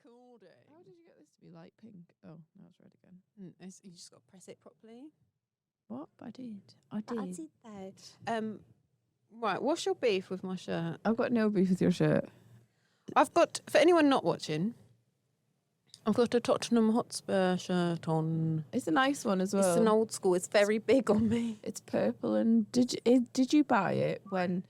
recording. How did you get this to be light pink? Oh, now it's red again. You just got to press it properly. What? I did though. Right, what's your beef with my shirt? I've got no beef with your shirt. I've got, for anyone not watching, I've got a Tottenham Hotspur shirt on. It's a nice one as well. It's an old school. It's very big on me. It's purple. And did you buy it when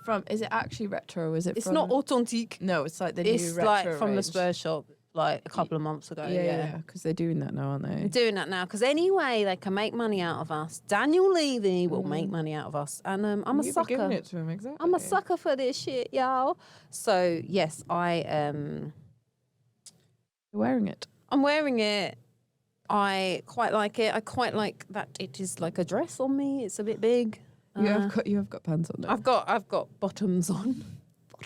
from? Is it actually retro? Or is it? It's from, not authentique. No, it's like the new retro. It's like from the range. Spurs shop, like a couple of months ago. Yeah, because they're doing that now, aren't they? They're doing that now because anyway they can make money out of us. Daniel Levy will make money out of us, and I'm a You'd sucker. be giving it to him, exactly. I'm a sucker for this shit, y'all. So yes, You're wearing it. I'm wearing it. I quite like it. I quite like that it is like a dress on me. It's a bit big. You have got pants on. Now. I've got bottoms on.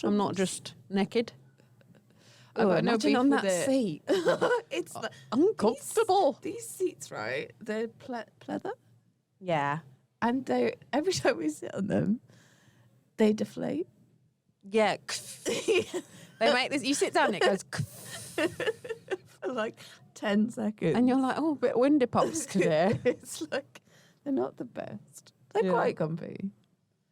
I'm not just naked. I've got no beef on with that it. seat. It's Uncomfortable. These seats, right? They're pleather, Yeah. and they every time we sit on them, they deflate. Yeah. They make this. You sit down, and it goes. For like 10 seconds. And you're like, oh, a bit windy pops today. It's like, they're not the best. They're quite comfy.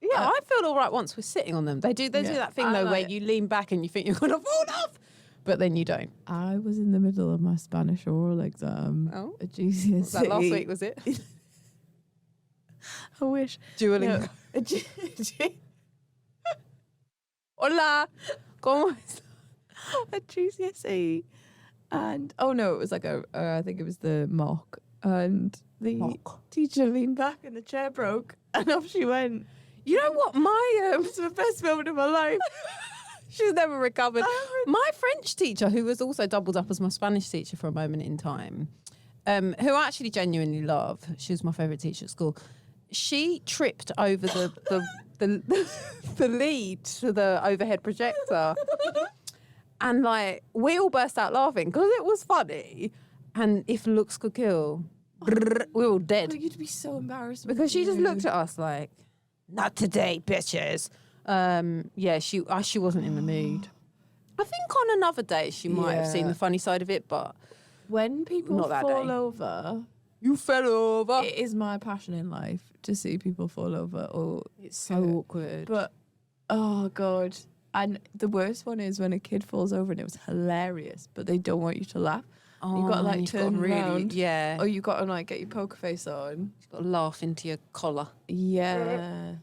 Yeah, I feel all right once we're sitting on them. They do that thing, though, where you lean back and you think you're going to fall off, but then you don't. I was in the middle of my Spanish oral exam at GCSE. Was that last week, was it? I wish. Duolingo. No, Hola. ¿Cómo estás? at GCSE. And, it was like I think it was the mock. And the teacher leaned back and the chair broke. And off she went. You know what? It was the best moment of my life. She's never recovered. My French teacher, who was also doubled up as my Spanish teacher for a moment in time, who I actually genuinely love, she was my favourite teacher at school, she tripped over the lead to the overhead projector. And like, we all burst out laughing because it was funny. And if looks could kill, we were all dead. Oh, you'd be so embarrassed. Because she just looked at us like, not today, bitches. She wasn't in the mood. I think on another day she might have seen the funny side of it, but when people fall over, you fell over. it is my passion in life to see people fall over. It's so awkward. But oh god, and the worst one is when a kid falls over and it was hilarious, but they don't want you to laugh. You got to like turn around, or you got to like get your poker face on. You've got to laugh into your collar. Yeah.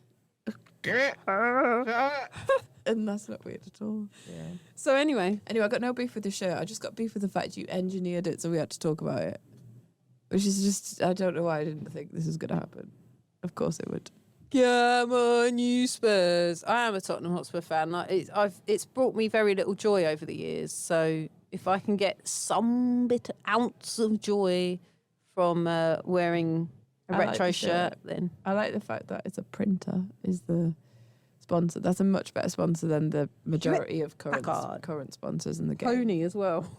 And that's not weird at all. Yeah. So anyway, I got no beef with the shirt. I just got beef with the fact you engineered it, so we had to talk about it. Which is just, I don't know why I didn't think this was going to happen. Of course it would. come on, you Spurs. I am a Tottenham Hotspur fan. It's brought me very little joy over the years. So if I can get some ounce of joy from wearing a retro shirt, then I like the fact that it's a printer is the sponsor. That's a much better sponsor than the majority of current sponsors in the game. Pony as well.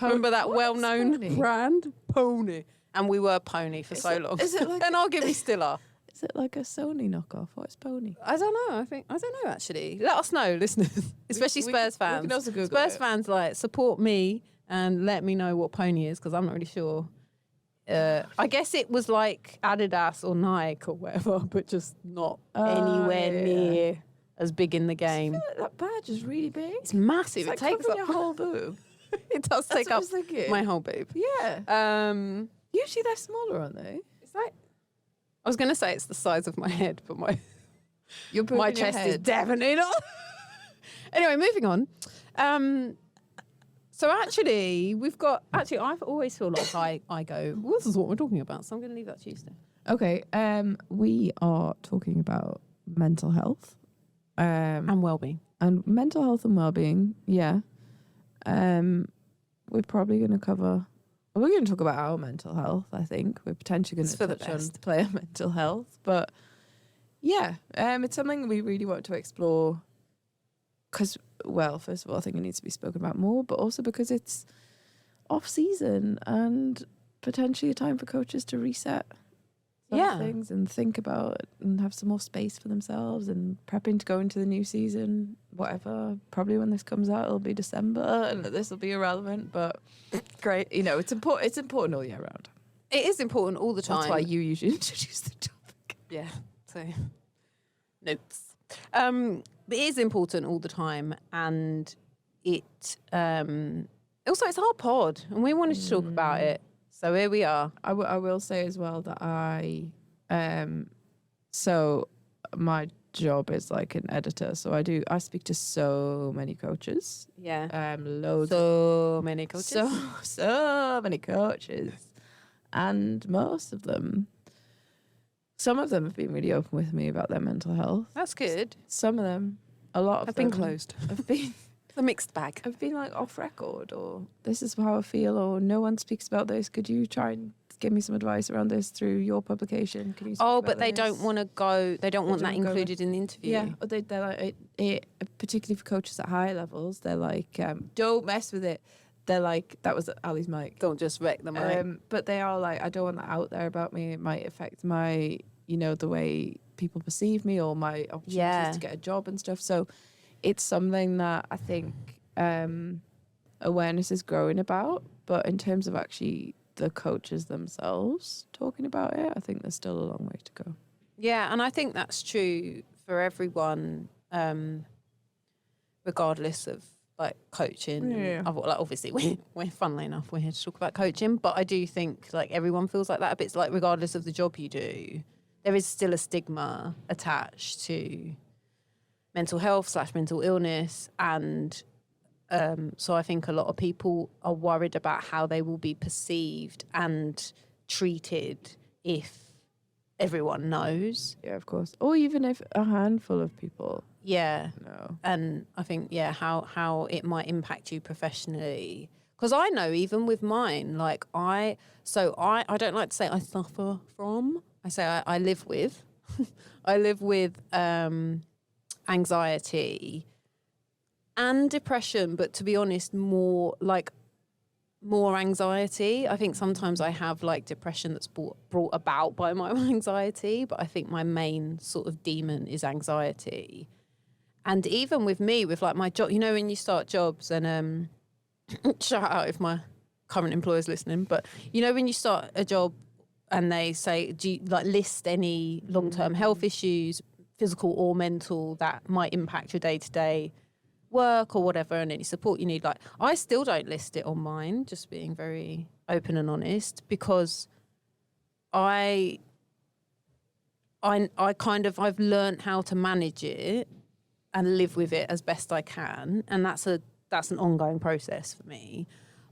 Remember that well-known brand? Pony. And we were Pony for so long. Is it like and I'll give you still are. Is it like a Sony knockoff? What's Pony? I don't know. I don't know actually. Let us know, listeners, especially Spurs fans. We can also Google Spurs it. fans, like, support me and let me know what Pony is because I'm not really sure. I guess it was like Adidas or Nike or whatever, but just not anywhere near as big in the game. I feel like that badge is really big. It's massive. It's it takes up your whole boob. It does take up thinking. my whole boob. Yeah. Usually they're smaller, aren't they? It's like, I was going to say it's the size of my head, but my chest is head. definitely not. Anyway, moving on. So actually, I've always feel like I go, well, this is what we're talking about, so I'm going to leave that to you, Steph. Okay. We are talking about mental health. And well-being. And mental health and well-being, yeah. We're probably going to we're going to talk about our mental health, I think. We're potentially going to touch on player mental health. But yeah, it's something we really want to explore because, well, first of all, I think it needs to be spoken about more, but also because it's off-season and potentially a time for coaches to reset things and think about it and have some more space for themselves and prepping to go into the new season whatever. Probably when this comes out, it'll be December, and this will be irrelevant. But great, it's important. It's important all year round. It is important all the time. That's why you usually introduce the topic. Yeah. So notes. It is important all the time, and it also it's our pod, and we wanted to talk about it. So here we are. I will say as well that so my job is like an editor, so I speak to so many coaches. Yeah. Loads. So many coaches. So many coaches. And some of them have been really open with me about their mental health. That's good. Some of them, a lot of have them been closed. Have been a mixed bag. I've been like off record, or this is how I feel, or no one speaks about this. Could you try and give me some advice around this through your publication? Can you? But they don't want to go. They don't want that included in the interview. Yeah, or they're like, particularly for coaches at higher levels, they're like, don't mess with it. They're like, that was Ali's mic. Don't just wreck the mic. But they are like, I don't want that out there about me. It might affect my, the way people perceive me or my opportunities to get a job and stuff. So it's something that I think awareness is growing about. But in terms of actually the coaches themselves talking about it, I think there's still a long way to go. Yeah, and I think that's true for everyone, regardless of like coaching. Yeah. Like obviously we're funnily enough we're here to talk about coaching, but I do think like everyone feels like that a bit. It's like regardless of the job you do, there is still a stigma attached to mental health / mental illness, and so I think a lot of people are worried about how they will be perceived and treated if everyone knows. Yeah, of course. Or even if a handful of people. Yeah. No. And I think, how it might impact you professionally. Because I know even with mine, like I don't like to say I suffer from. I say I live with. I live with anxiety and depression, but to be honest, more anxiety. I think sometimes I have like depression that's brought about by my anxiety, but I think my main sort of demon is anxiety. And even with me, with like my job, when you start jobs, and shout out if my current employer's listening, but when you start a job and they say, do you like list any long-term health issues, physical or mental, that might impact your day-to-day work or whatever, and any support you need, like I still don't list it on mine, just being very open and honest, because I've learned how to manage it and live with it as best I can, and that's an ongoing process for me.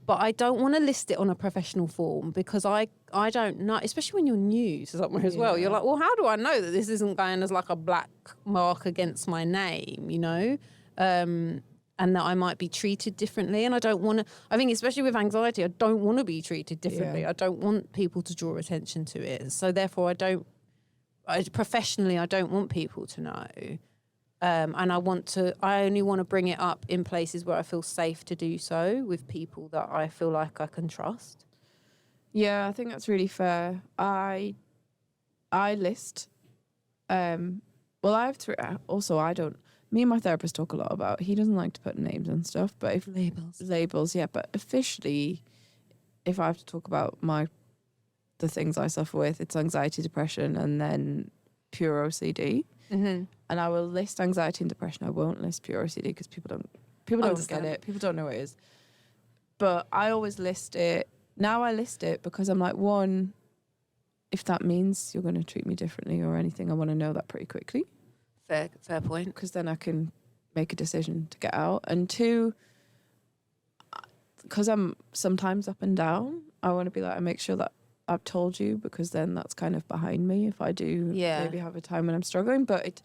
But I don't want to list it on a professional form, because I don't know, especially when you're new to somewhere as well. You're like, well, how do I know that this isn't going as like a black mark against my name, and that I might be treated differently. And I don't want to, I think especially with anxiety, I don't want to be treated differently. Yeah. I don't want people to draw attention to it. So therefore professionally, I don't want people to know. And I only want to bring it up in places where I feel safe to do so, with people that I feel like I can trust. Yeah, I think that's really fair. I list, me and my therapist talk a lot about, he doesn't like to put names and stuff, but if labels, yeah, but officially, if I have to talk about the things I suffer with, it's anxiety, depression, and then pure OCD. Mm-hmm. And I will list anxiety and depression. I won't list pure OCD because people don't get it. People don't know what it is. But I always list it. Now I list it because I'm like, one, if that means you're going to treat me differently or anything, I want to know that pretty quickly. Fair point. Because then I can make a decision to get out. And two, because I'm sometimes up and down, I want to be like, I make sure that I've told you, because then that's kind of behind me if I do maybe have a time when I'm struggling. But it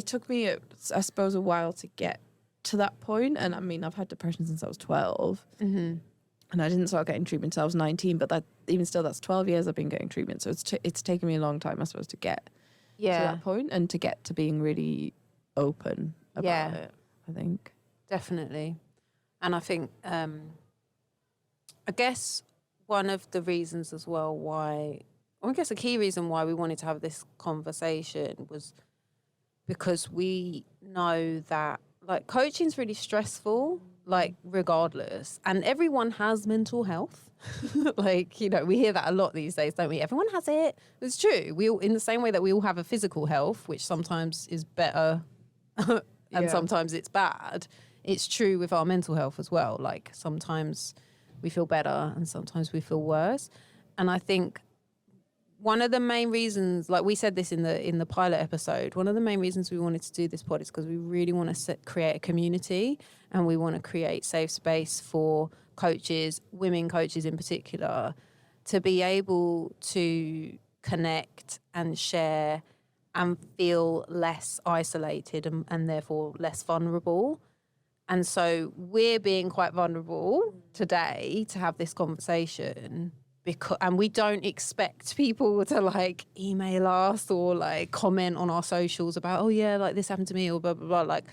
took me, I suppose, a while to get to that point. And I mean, I've had depression since I was 12. Mm-hmm. And I didn't start getting treatment until I was 19. But that's 12 years I've been getting treatment. So it's taken me a long time, I suppose, to get to that point and to get to being really open about it, I think. Definitely. And I think, I guess one of the reasons as well a key reason why we wanted to have this conversation was because we know that like coaching's really stressful, like regardless, and everyone has mental health. Like, you know, we hear that a lot these days, don't we? Everyone has it. It's true. We all, in the same way that we all have a physical health, which sometimes is better and sometimes it's bad. It's true with our mental health as well. Like sometimes we feel better and sometimes we feel worse. And I think one of the main reasons, like we said this in the pilot episode, one of the main reasons we wanted to do this pod is because we really want to create a community, and we want to create safe space for coaches, women coaches in particular, to be able to connect and share and feel less isolated and therefore less vulnerable. And so we're being quite vulnerable today to have this conversation, and we don't expect people to like email us or like comment on our socials about, oh yeah, like this happened to me or blah, blah, blah. Like,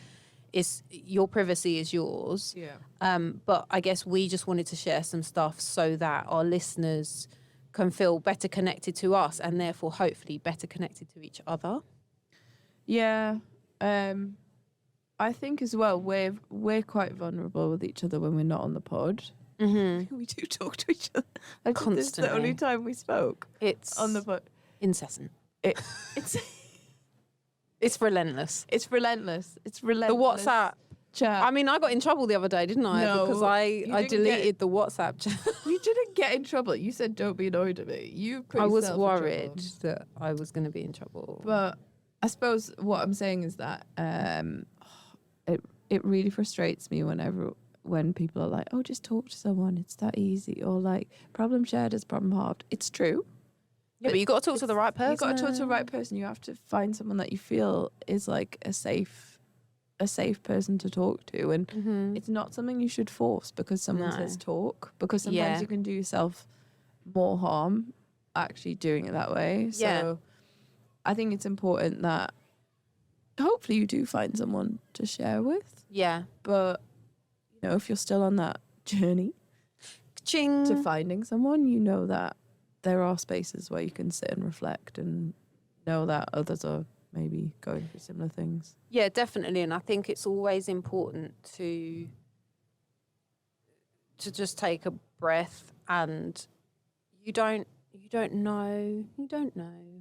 it's your privacy is yours. Yeah. But I guess we just wanted to share some stuff so that our listeners can feel better connected to us and therefore hopefully better connected to each other. Yeah. I think as well, we're quite vulnerable with each other when we're not on the pod. Mm-hmm. We do talk to each other. Constantly. This is the only time we spoke. It's on the pod. Incessant. It's it's relentless. It's relentless. It's The relentless. WhatsApp chat. I mean, I got in trouble the other day, didn't I? No, because I deleted the WhatsApp chat. You didn't get in trouble. You said don't be annoyed at me. You put I was yourself in worried trouble. that I was going to be in trouble. But I suppose what I'm saying is that it really frustrates me when people are like, oh, just talk to someone. It's that easy. Or like, problem shared is problem halved. It's true. Yeah, but you got to talk to the right person. You got to talk to the right person. You have to find someone that you feel is like a safe person to talk to, and it's not something you should force because someone says talk. Because sometimes you can do yourself more harm actually doing it that way. So I think it's important that hopefully you do find someone to share with. Yeah, but you know, if you're still on that journey Ching. to finding someone, you know that there are spaces where you can sit and reflect and know that others are maybe going through similar things. Yeah, definitely. And I think it's always important to just take a breath, and you don't know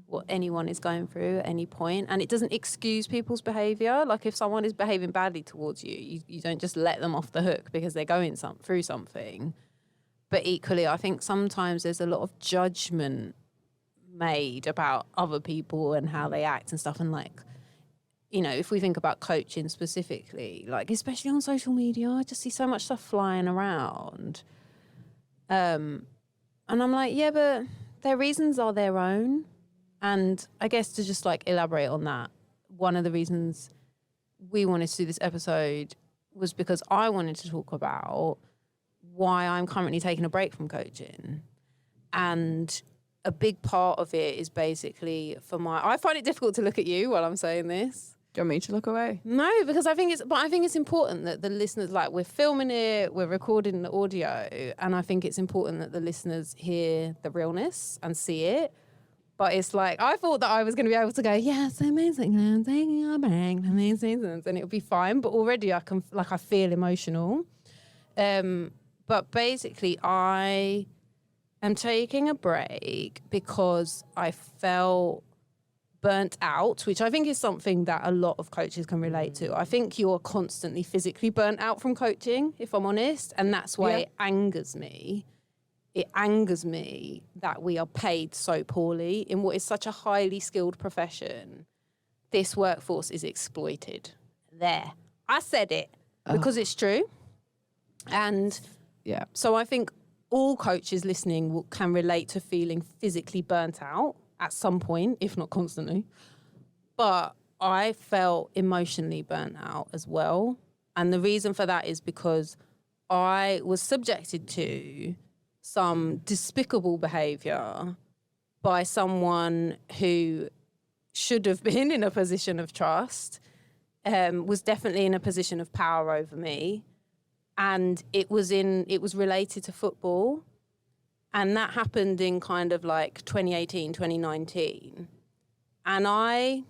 what anyone is going through at any point, and it doesn't excuse people's behavior. Like if someone is behaving badly towards you, you don't just let them off the hook because they're going through something. But equally, I think sometimes there's a lot of judgment made about other people and how they act and stuff. And like, you know, if we think about coaching specifically, like especially on social media, I just see so much stuff flying around. And I'm like, yeah, but their reasons are their own. And I guess to just like elaborate on that, one of the reasons we wanted to do this episode was because I wanted to talk about why I'm currently taking a break from coaching. And a big part of it is basically I find it difficult to look at you while I'm saying this. Do you want me to look away? No, because I think it's important that the listeners, like we're filming it, we're recording the audio, and I think it's important that the listeners hear the realness and see it. But it's like, I thought that I was going to be able to go, yes, amazing, I'm taking a break from these seasons, and it'll be fine. But already I feel emotional. But basically I am taking a break because I felt burnt out, which I think is something that a lot of coaches can relate to. I think you're constantly physically burnt out from coaching, if I'm honest, and that's why it angers me. It angers me that we are paid so poorly in what is such a highly skilled profession. This workforce is exploited. There. I said it because it's true. And so I think all coaches listening can relate to feeling physically burnt out at some point, if not constantly. But I felt emotionally burnt out as well. And the reason for that is because I was subjected to some despicable behaviour by someone who should have been in a position of trust, was definitely in a position of power over me. And it was related to football. And that happened in kind of like 2018, 2019. And I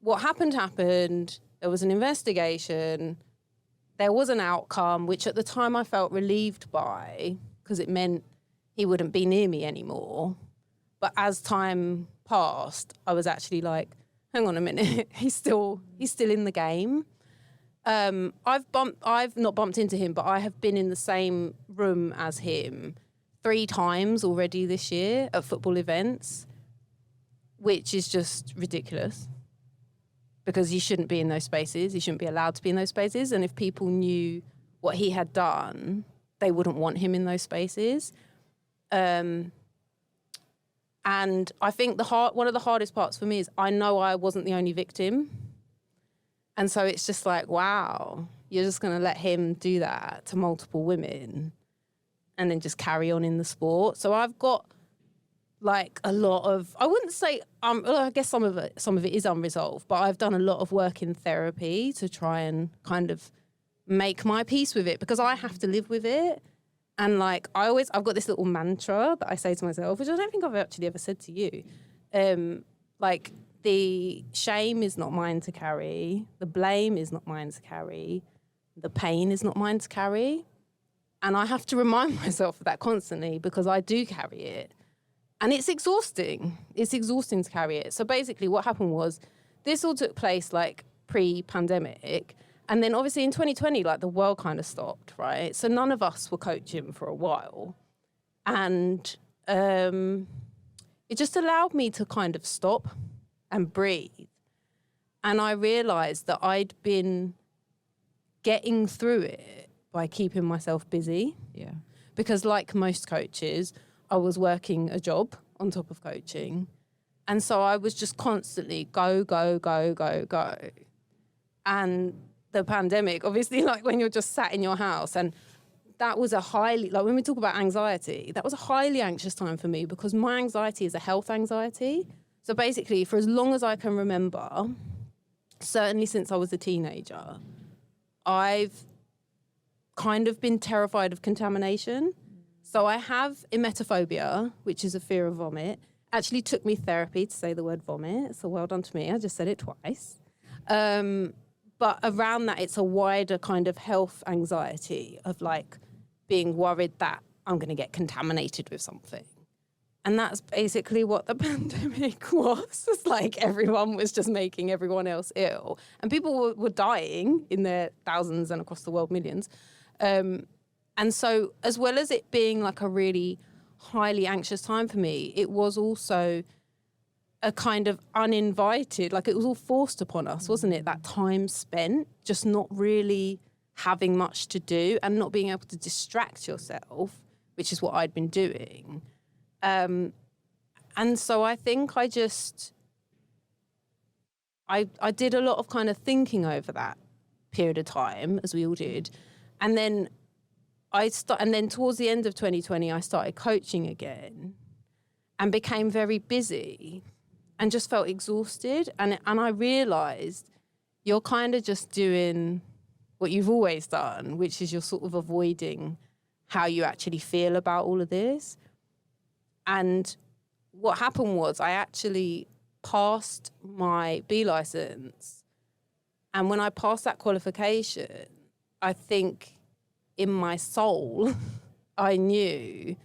what happened. There was an investigation. There was an outcome, which at the time I felt relieved by, because it meant he wouldn't be near me anymore. But as time passed, I was actually like, hang on a minute, he's still in the game. I've not bumped into him, but I have been in the same room as him 3 times already this year at football events, which is just ridiculous. Because you shouldn't be in those spaces. You shouldn't be allowed to be in those spaces. And if people knew what he had done, they wouldn't want him in those spaces. And I think one of the hardest parts for me is I know I wasn't the only victim. And so it's just like, wow, you're just going to let him do that to multiple women and then just carry on in the sport. So I've got like a lot of, I wouldn't say, I guess some of it is unresolved, but I've done a lot of work in therapy to try and kind of make my peace with it, because I have to live with it. And like, I've got this little mantra that I say to myself, which I don't think I've actually ever said to you. Like, the shame is not mine to carry. The blame is not mine to carry. The pain is not mine to carry. And I have to remind myself of that constantly, because I do carry it. And it's exhausting. It's exhausting to carry it. So basically what happened was this all took place like pre-pandemic. And then obviously in 2020, like the world kind of stopped, right? So none of us were coaching for a while. And it just allowed me to kind of stop and breathe. And I realized that I'd been getting through it by keeping myself busy. Yeah. Because like most coaches, I was working a job on top of coaching. And so I was just constantly go. And the pandemic, obviously, like when you're just sat in your house, and that was a highly, like when we talk about anxiety, that was a highly anxious time for me, because my anxiety is a health anxiety. So basically, for as long as I can remember, certainly since I was a teenager, I've kind of been terrified of contamination. So I have emetophobia, which is a fear of vomit. Actually took me therapy to say the word vomit, so well done to me. I just said it twice. But around that, it's a wider kind of health anxiety of like being worried that I'm going to get contaminated with something. And that's basically what the pandemic was. It's like everyone was just making everyone else ill. And people were dying in their thousands and across the world millions. And so as well as it being like a really highly anxious time for me, it was also a kind of uninvited, like it was all forced upon us, wasn't it? That time spent just not really having much to do and not being able to distract yourself, which is what I'd been doing. And so I think I did a lot of kind of thinking over that period of time, as we all did. And then towards the end of 2020, I started coaching again and became very busy and just felt exhausted. And I realised you're kind of just doing what you've always done, which is you're sort of avoiding how you actually feel about all of this. And what happened was I actually passed my B licence. And when I passed that qualification, I think in my soul, I knew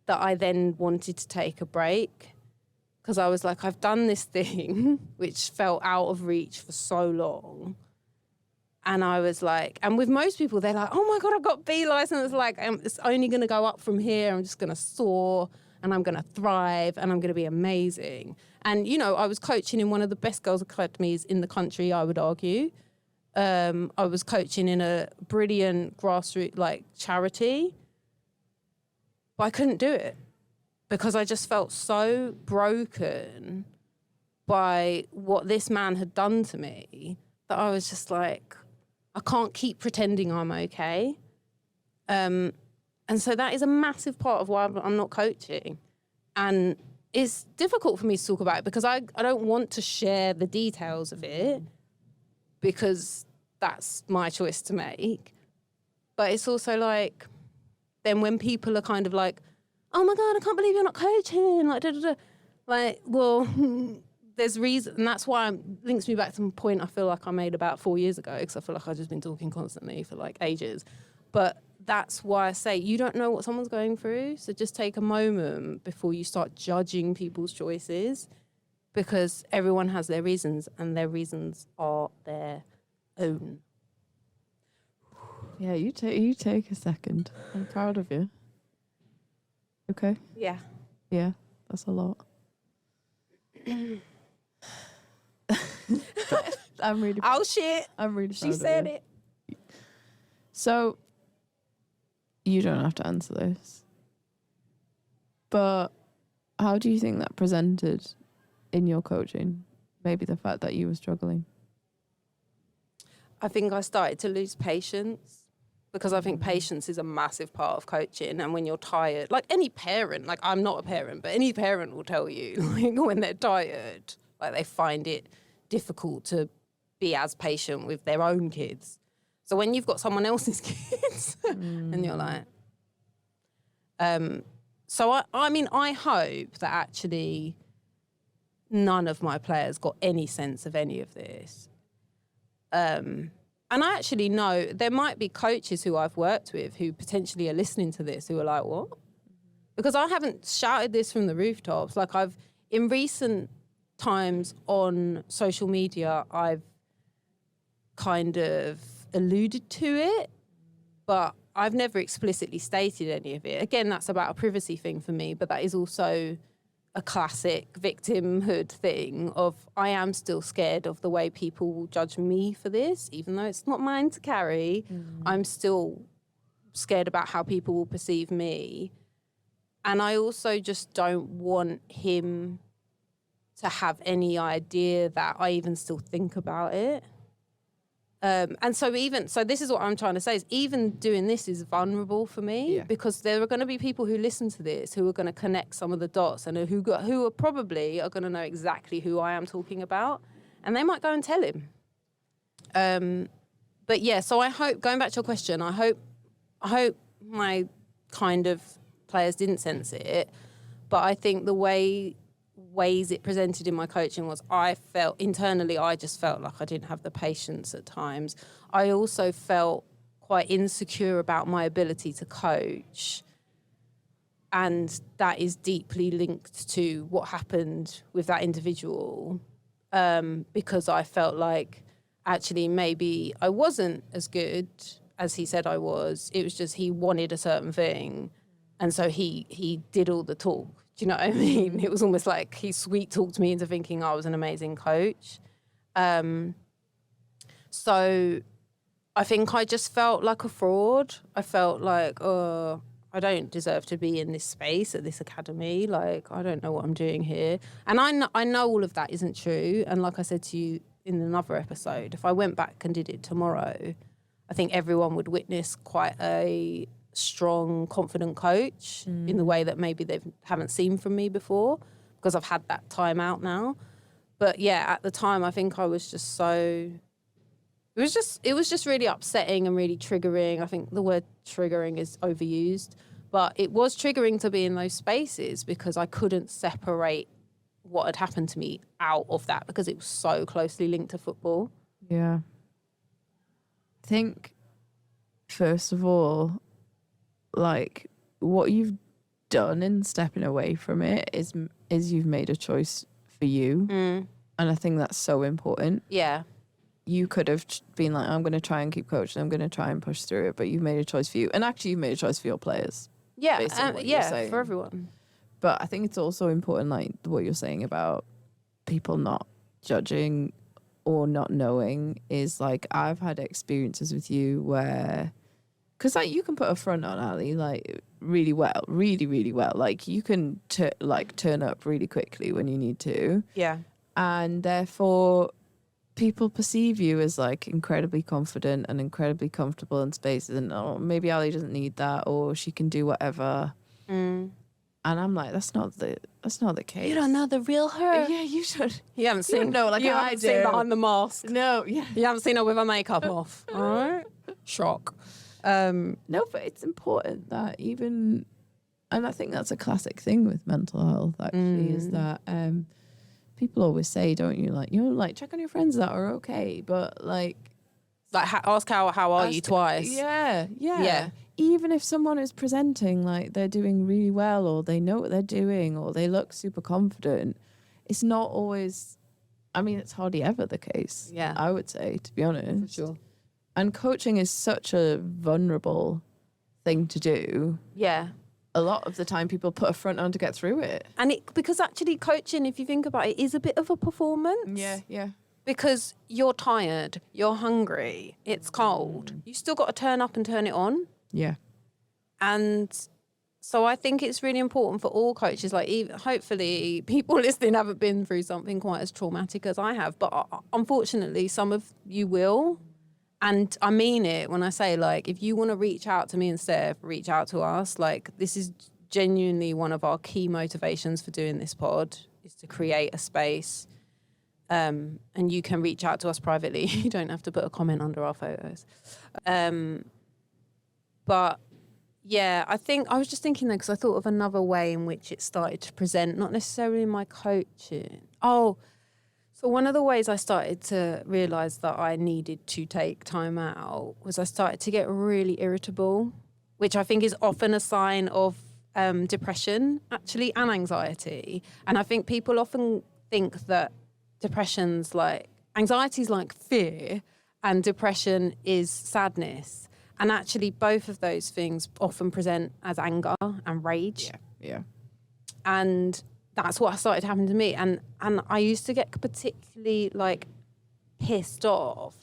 that I then wanted to take a break, because I was like, I've done this thing which felt out of reach for so long. And I was like, and with most people, they're like, oh my God, I've got B license. Like, it's only going to go up from here. I'm just going to soar and I'm going to thrive and I'm going to be amazing. And, you know, I was coaching in one of the best girls' academies in the country, I would argue. I was coaching in a brilliant grassroots, like, charity. But I couldn't do it because I just felt so broken by what this man had done to me that I was just like, I can't keep pretending I'm okay. And so that is a massive part of why I'm not coaching. And it's difficult for me to talk about it because I don't want to share the details of it because that's my choice to make. But it's also like, then when people are kind of like, oh my God, I can't believe you're not coaching, like, da, da, da. Like, well, there's reason, and that's why links me back to a point I feel like I made about 4 years ago, because I feel like I've just been talking constantly for like ages. But that's why I say you don't know what someone's going through, so just take a moment before you start judging people's choices, because everyone has their reasons, and their reasons are their own. Yeah, you take a second. I'm proud of you. Okay. Yeah. Yeah, that's a lot. I'm really. Oh shit! I'm really. She said it. So, you don't have to answer this, but how do you think that presented in your coaching? Maybe the fact that you were struggling. I think I started to lose patience, because I think patience is a massive part of coaching. And when you're tired, like any parent, like I'm not a parent, but any parent will tell you, like when they're tired, like they find it difficult to be as patient with their own kids. So when you've got someone else's kids and you're like, so I mean, I hope that actually none of my players got any sense of any of this. And I actually know there might be coaches who I've worked with who potentially are listening to this who are like, what? Because I haven't shouted this from the rooftops. Like in recent times on social media, I've kind of alluded to it, but I've never explicitly stated any of it. Again, that's about a privacy thing for me, but that is also a classic victimhood thing of I am still scared of the way people will judge me for this, even though it's not mine to carry. I'm still scared about how people will perceive me. And I also just don't want him to have any idea that I even still think about it. And so this is what I'm trying to say, is even doing this is vulnerable for me, because there are going to be people who listen to this who are going to connect some of the dots, and who are probably are going to know exactly who I am talking about, and they might go and tell him. But yeah, so I hope, going back to your question, I hope my kind of players didn't sense it, but I think the ways it presented in my coaching was I felt internally, I just felt like I didn't have the patience at times. I also felt quite insecure about my ability to coach. And that is deeply linked to what happened with that individual, because I felt like actually maybe I wasn't as good as he said I was. It was just he wanted a certain thing. And so he did all the talk. Do you know what I mean? It was almost like he sweet talked me into thinking I was an amazing coach. So I think I just felt like a fraud. I felt like, oh, I don't deserve to be in this space at this academy. Like, I don't know what I'm doing here. And I know all of that isn't true. And like I said to you in another episode, if I went back and did it tomorrow, I think everyone would witness quite a strong, confident coach in the way that maybe they haven't seen from me before, because I've had that time out now. But yeah, at the time, I think I was just so... It was just really upsetting and really triggering. I think the word triggering is overused, but it was triggering to be in those spaces because I couldn't separate what had happened to me out of that because it was so closely linked to football. Yeah. I think, first of all, like, what you've done in stepping away from it is you've made a choice for you. And I think that's so important. Yeah. You could have been like, I'm going to try and keep coaching, I'm going to try and push through it, but you've made a choice for you. And actually, you've made a choice for your players. Yeah, yeah, for everyone. But I think it's also important, like, what you're saying about people not judging or not knowing is, like, I've had experiences with you where... Because, like, you can put a front on, Ali, like, really well, really, really well. Like, you can, turn up really quickly when you need to. Yeah. And therefore, people perceive you as, like, incredibly confident and incredibly comfortable in spaces. And, oh, maybe Ali doesn't need that, or she can do whatever. And I'm like, that's not the case. You don't know the real her. Yeah, you should. You haven't seen. No, like, you I haven't do. seen behind the mask. No, yeah. You haven't seen her with her makeup off. All right. Shock. No, but it's important that even, and I think that's a classic thing with mental health actually, is that people always say, don't you? Like, like check on your friends that are okay, but like ask how are you twice. Yeah. Even if someone is presenting like they're doing really well, or they know what they're doing, or they look super confident, it's not always. I mean, it's hardly ever the case. Yeah, I would say, to be honest. For sure. And coaching is such a vulnerable thing to do. Yeah. A lot of the time people put a front on to get through it. And because actually coaching, if you think about it, is a bit of a performance. Yeah. Because you're tired, you're hungry, it's cold. You still got to turn up and turn it on. Yeah. And so I think it's really important for all coaches, like even, hopefully people listening haven't been through something quite as traumatic as I have, but unfortunately some of you will. And I mean it when I say, like, if you want to reach out to me and Steph, reach out to us. Like, this is genuinely one of our key motivations for doing this pod, is to create a space. And you can reach out to us privately. You don't have to put a comment under our photos. But yeah, I think I was just thinking that because I thought of another way in which it started to present, not necessarily in my coaching. So one of the ways I started to realise that I needed to take time out was I started to get really irritable, which I think is often a sign of depression, actually, and anxiety. And I think people often think that depression's like, anxiety's like fear and depression is sadness. And actually both of those things often present as anger and rage. Yeah. And that's what started happening to me. And I used to get particularly like pissed off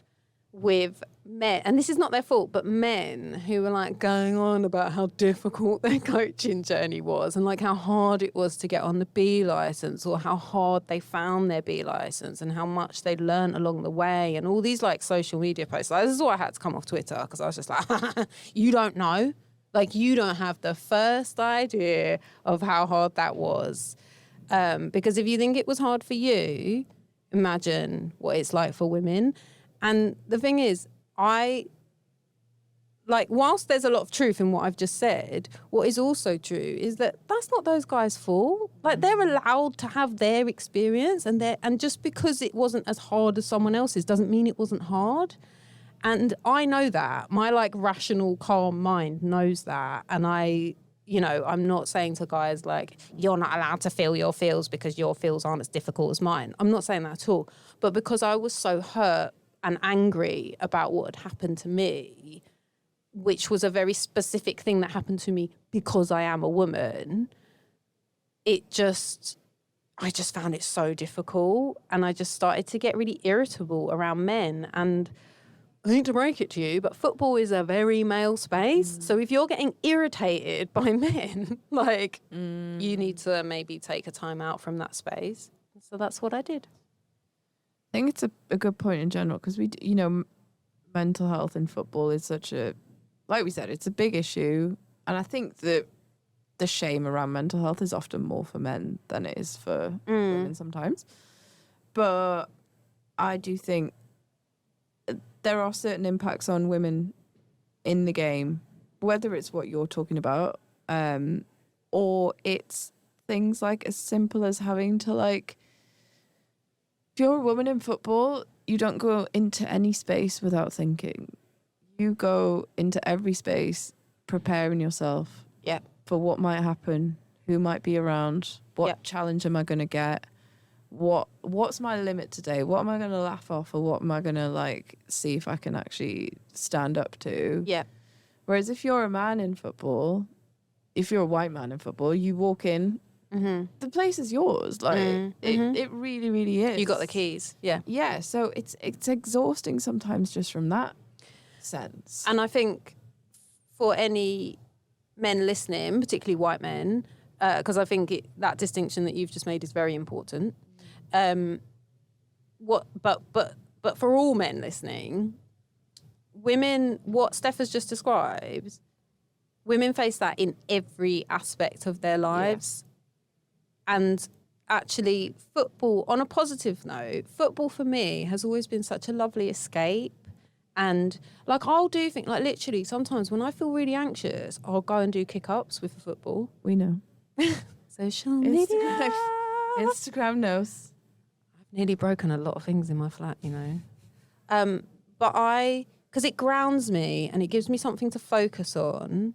with men, and this is not their fault, but men who were like going on about how difficult their coaching journey was and like how hard it was to get on the B license, or how hard they found their B license and how much they'd learned along the way, and all these like social media posts. Like, this is why I had to come off Twitter, because I was just like, you don't know. Like, you don't have the first idea of how hard that was. Because if you think it was hard for you, imagine what it's like for women. And the thing is, whilst there's a lot of truth in what I've just said, what is also true is that that's not those guys' fault. Like, they're allowed to have their experience, and just because it wasn't as hard as someone else's doesn't mean it wasn't hard. And I know that. My like rational, calm mind knows that. And I'm not saying to guys like, you're not allowed to feel your feels because your feels aren't as difficult as mine. I'm not saying that at all. But because I was so hurt and angry about what had happened to me, which was a very specific thing that happened to me because I am a woman, I just found it so difficult. And I just started to get really irritable around men. And I hate to break it to you, but football is a very male space. So if you're getting irritated by men, you need to maybe take a time out from that space. So that's what I did. I think it's a good point in general, because mental health in football is such a, like we said, it's a big issue. And I think that the shame around mental health is often more for men than it is for women sometimes. But I do think there are certain impacts on women in the game, whether it's what you're talking about, or it's things like as simple as having to like, if you're a woman in football, you don't go into any space without thinking. You go into every space preparing yourself for what might happen, who might be around, what challenge am I going to get, what's my limit today, what am I going to laugh off, or what am I going to like see if I can actually stand up to. Whereas if you're a man in football, if you're a white man in football, you walk in, the place is yours. Like it really, really is. You got the keys. Yeah. So it's exhausting sometimes just from that sense. And I think for any men listening, particularly white men, because I think that distinction that you've just made is very important. But for all men listening, women, what Steph has just described, women face that in every aspect of their lives. And actually, football, on a positive note, football for me has always been such a lovely escape. And like, I'll do things, like literally sometimes when I feel really anxious, I'll go and do kick-ups with the football. We know. Social media. Instagram knows. nearly broken a lot of things in my flat, you know. But because it grounds me and it gives me something to focus on,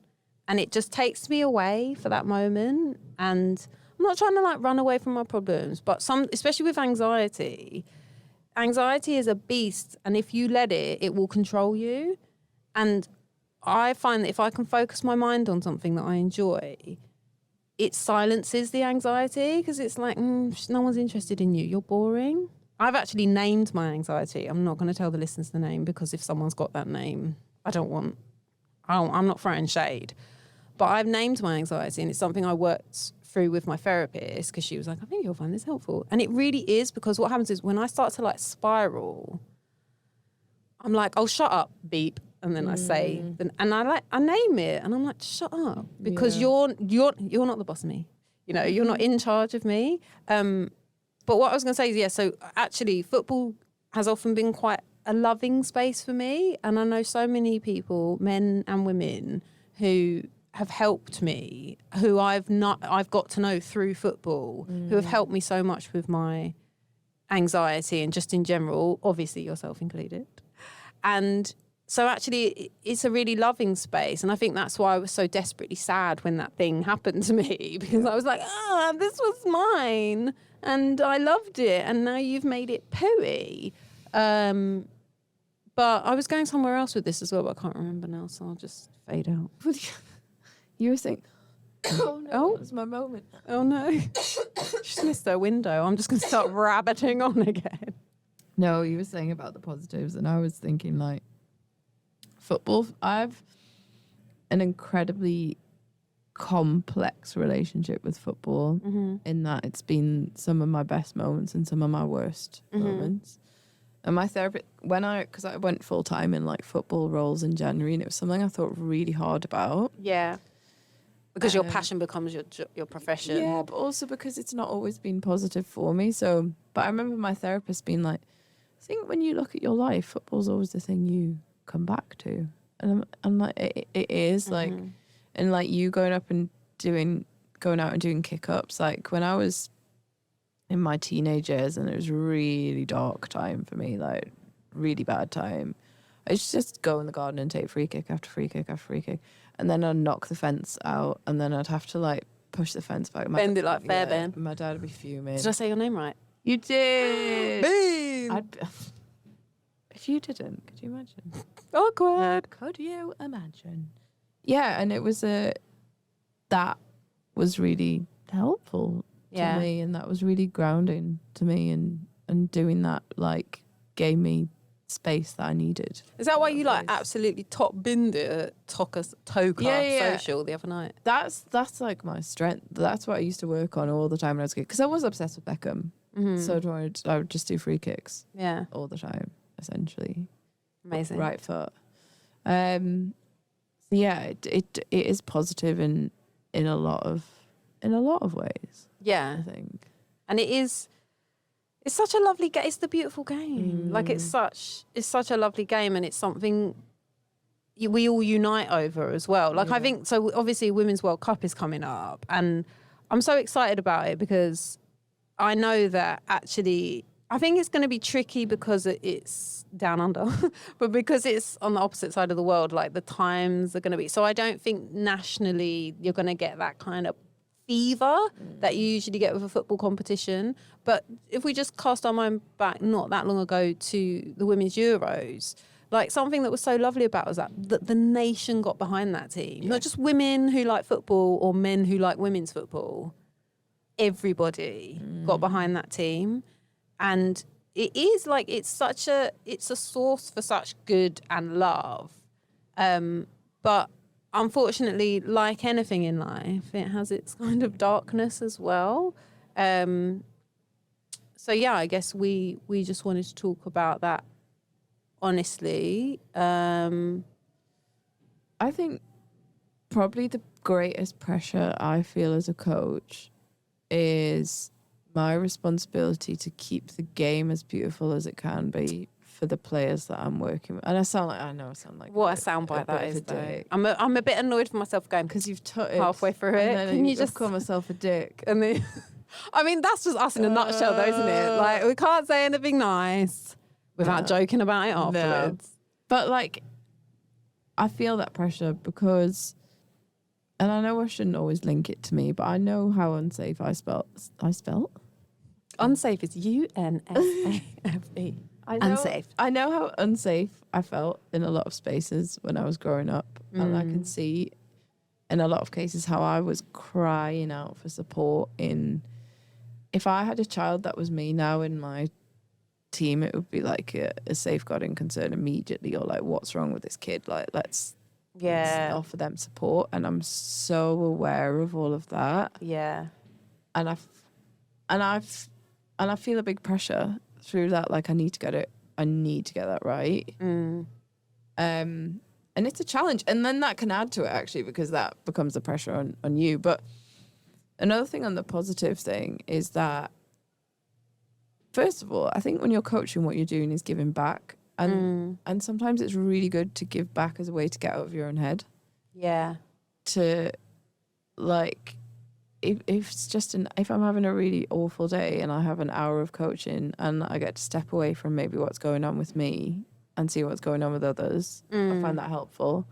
and it just takes me away for that moment. And I'm not trying to like run away from my problems, but especially with anxiety is a beast, and if you let it, it will control you. And I find that if I can focus my mind on something that I enjoy, it silences the anxiety, because it's like, no one's interested in you. You're boring. I've actually named my anxiety. I'm not going to tell the listeners the name, because if someone's got that name, I'm not throwing shade. But I've named my anxiety, and it's something I worked through with my therapist, because she was like, I think you'll find this helpful. And it really is, because what happens is when I start to like spiral, I'm like, oh, shut up, beep. And then I say, and I name it, and I'm like, shut up, because you're not the boss of me. You know, you're not in charge of me. But what I was going to say is, so actually football has often been quite a loving space for me. And I know so many people, men and women, who have helped me, who I've got to know through football, who have helped me so much with my anxiety and just in general, obviously yourself included. And so actually it's a really loving space. And I think that's why I was so desperately sad when that thing happened to me, because I was like, this was mine and I loved it, and now you've made it pooey. But I was going somewhere else with this as well, but I can't remember now, so I'll just fade out. You were saying, oh no, that was my moment. Oh no. She's missed her window. I'm just going to start rabbiting on again. No, you were saying about the positives, and I was thinking like football. I've an incredibly complex relationship with football, in that it's been some of my best moments and some of my worst moments. And my therapist, because I went full time in like football roles in January, and it was something I thought really hard about. Yeah. Because your passion becomes your profession. Yeah, but also because it's not always been positive for me. So, but I remember my therapist being like, I think when you look at your life, football's always the thing you come back to. And I'm like, it is like, and like you going out and doing kick-ups. Like when I was in my teenage years, and it was really dark time for me, like really bad time, I used to just go in the garden and take free kick after free kick after free kick. And then I'd knock the fence out, and then I'd have to like push the fence back. Bend it like Fairbairn. My dad would be fuming. Did I say your name right? You did. Boom. If you didn't, could you imagine? Awkward. Could you imagine? Yeah, and it was that was really helpful to me, and that was really grounding to me, and doing that like gave me space that I needed. Is that why you like absolutely top binned it at Toka Social the other night? That's like my strength. That's what I used to work on all the time when I was a kid, because I was obsessed with Beckham. So I would just do free kicks all the time, essentially. Amazing. Right foot. So yeah, it is positive in a lot of ways. Yeah, I think. And it's such a lovely game. It's the beautiful game. Like it's such a lovely game, and it's something we all unite over as well. Like I think so. Obviously, Women's World Cup is coming up, and I'm so excited about it, because I know that actually I think it's going to be tricky because it's down under, but because it's on the opposite side of the world, like the times are going to be. So I don't think nationally you're going to get that kind of fever that you usually get with a football competition. But if we just cast our mind back not that long ago to the Women's Euros, like something that was so lovely about was that the nation got behind that team. Not just women who like football or men who like women's football. Everybody got behind that team. And it is like, it's a source for such good and love. But unfortunately, like anything in life, it has its kind of darkness as well. So yeah, I guess we just wanted to talk about that honestly. I think probably the greatest pressure I feel as a coach is my responsibility to keep the game as beautiful as it can be for the players that I'm working with. And I sound like what a soundbite that is though. I'm a bit annoyed for myself going, because you've tutted halfway through it. Can you just call myself a dick? And then I mean, that's just us in a nutshell, though, isn't it? Like, we can't say anything nice without joking about it afterwards. No. But, like, I feel that pressure because, and I know I shouldn't always link it to me, but I know how unsafe I spelt. Unsafe is UNSAFE. Unsafe. I know how unsafe I felt in a lot of spaces when I was growing up. And I can see in a lot of cases how I was crying out for support in, if I had a child that was me now in my team, it would be like a safeguarding concern immediately, or like, what's wrong with this kid? Like, let's offer them support. And I'm so aware of all of that. Yeah. And I feel a big pressure through that. Like, I need to get that right. And it's a challenge. And then that can add to it, actually, because that becomes the pressure on you. But another thing on the positive thing is that, first of all, I think when you're coaching, what you're doing is giving back. And sometimes it's really good to give back as a way to get out of your own head. Yeah. To, like, if it's just if I'm having a really awful day and I have an hour of coaching and I get to step away from maybe what's going on with me and see what's going on with others, I find that helpful.